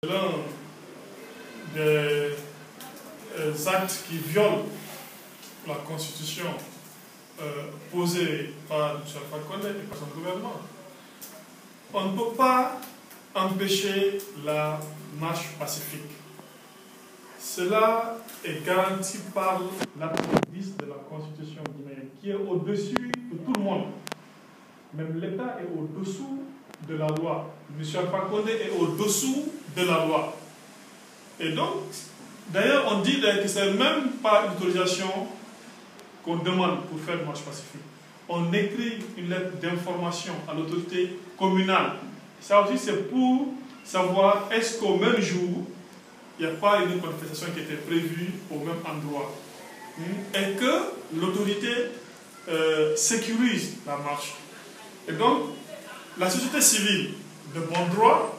L'un des actes qui violent la Constitution posée par M. Alpha Condé et par son gouvernement. On ne peut pas empêcher la marche pacifique. Cela est garanti par l'article 10 de la Constitution guinéenne, qui est au-dessus de tout le monde. Même l'État est au-dessous de la loi. M. Alpha Condé est au-dessous de la loi. Et donc, d'ailleurs, on dit que ce n'est même pas une autorisation qu'on demande pour faire une marche pacifique. On écrit une lettre d'information à l'autorité communale. Ça aussi, c'est pour savoir est-ce qu'au même jour, il n'y a pas une manifestation qui était prévue au même endroit. Et que l'autorité sécurise la marche. Et donc, la société civile de bon droit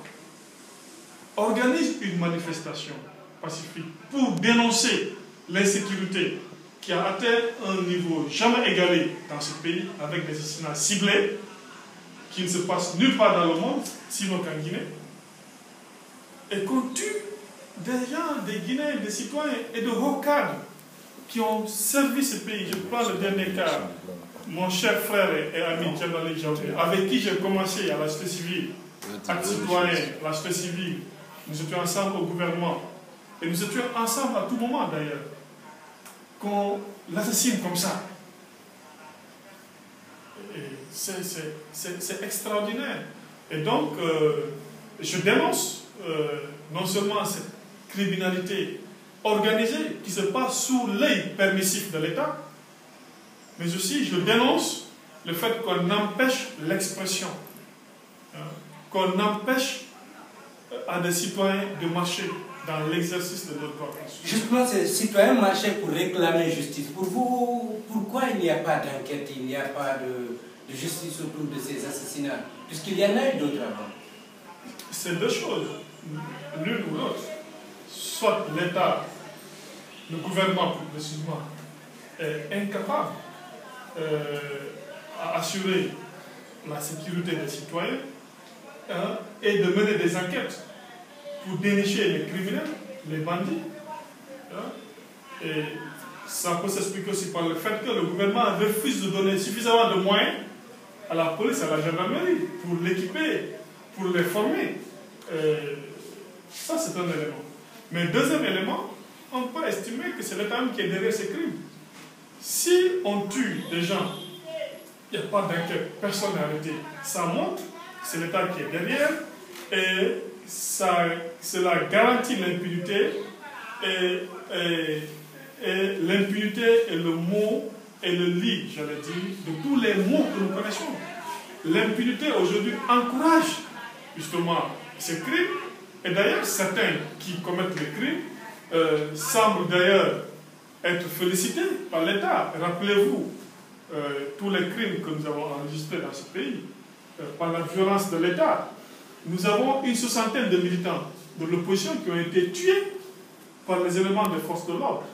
organise une manifestation pacifique pour dénoncer l'insécurité qui a atteint un niveau jamais égalé dans ce pays, avec des assassinats ciblés qui ne se passent nulle part dans le monde, sinon qu'en Guinée, et qu'on tue des gens, des Guinéens, des citoyens et de hauts cadres qui ont servi ce pays. Je prends le dernier cas, mon cher frère et ami Djendali Diaoté, avec qui j'ai commencé à la société civile, acte citoyen, la société civile. Nous étions ensemble au gouvernement. Et nous étions ensemble à tout moment d'ailleurs. Qu'on l'assassine comme ça. C'est extraordinaire. Et donc, je dénonce non seulement cette criminalité organisée qui se passe sous l'œil permissif de l'État, mais aussi je dénonce le fait qu'on empêche l'expression, qu'on empêche à des citoyens de marcher dans l'exercice de leur droit. Justement, ces citoyens marchaient pour réclamer justice. Pour vous, pourquoi il n'y a pas d'enquête, il n'y a pas de justice autour de ces assassinats? Puisqu'il y en a eu d'autres avant. C'est deux choses, l'une ou l'autre. Soit l'État, le gouvernement plus précisément, est incapable à assurer la sécurité des citoyens et de mener des enquêtes pour dénicher les criminels, les bandits. Et ça peut s'expliquer aussi par le fait que le gouvernement refuse de donner suffisamment de moyens à la police, à la gendarmerie, pour l'équiper, pour les former. Ça, c'est un élément. Mais deuxième élément, on peut estimer que c'est l'État qui est derrière ces crimes. Si on tue des gens, il n'y a pas d'enquête, personne n'est arrêté, ça montre que c'est l'État qui est derrière et cela garantit l'impunité et l'impunité est le mot et le lit, j'allais dire, de tous les mots que nous connaissons. L'impunité aujourd'hui encourage justement ces crimes et d'ailleurs certains qui commettent les crimes semblent d'ailleurs être félicités par l'État. Rappelez-vous tous les crimes que nous avons enregistrés dans ce pays par la violence de l'État. Nous avons une soixantaine de militants de l'opposition qui ont été tués par les éléments des forces de l'ordre.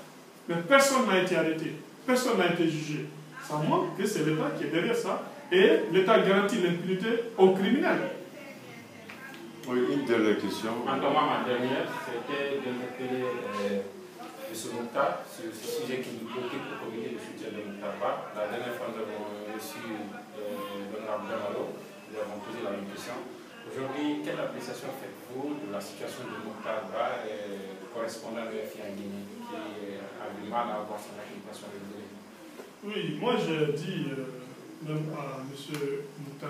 Mais personne n'a été arrêté, personne n'a été jugé. Ça montre que c'est l'État qui est derrière ça et l'État garantit l'impunité aux criminels. Oui, une dernière question. Ma dernière, c'était d'interpeller M. Mokhtar sur ce sujet qui nous préoccupe au comité de soutien de Mokhtar. La dernière fois, nous avons reçu l'honorable Damalo, nous avons posé la même question. Aujourd'hui, quelle appréciation faites-vous de la situation de Mokhtar correspondant de FI en Guinée, qui a du mal à avoir son accréditation régulière? Oui, moi j'ai dit même à M. Mokhtar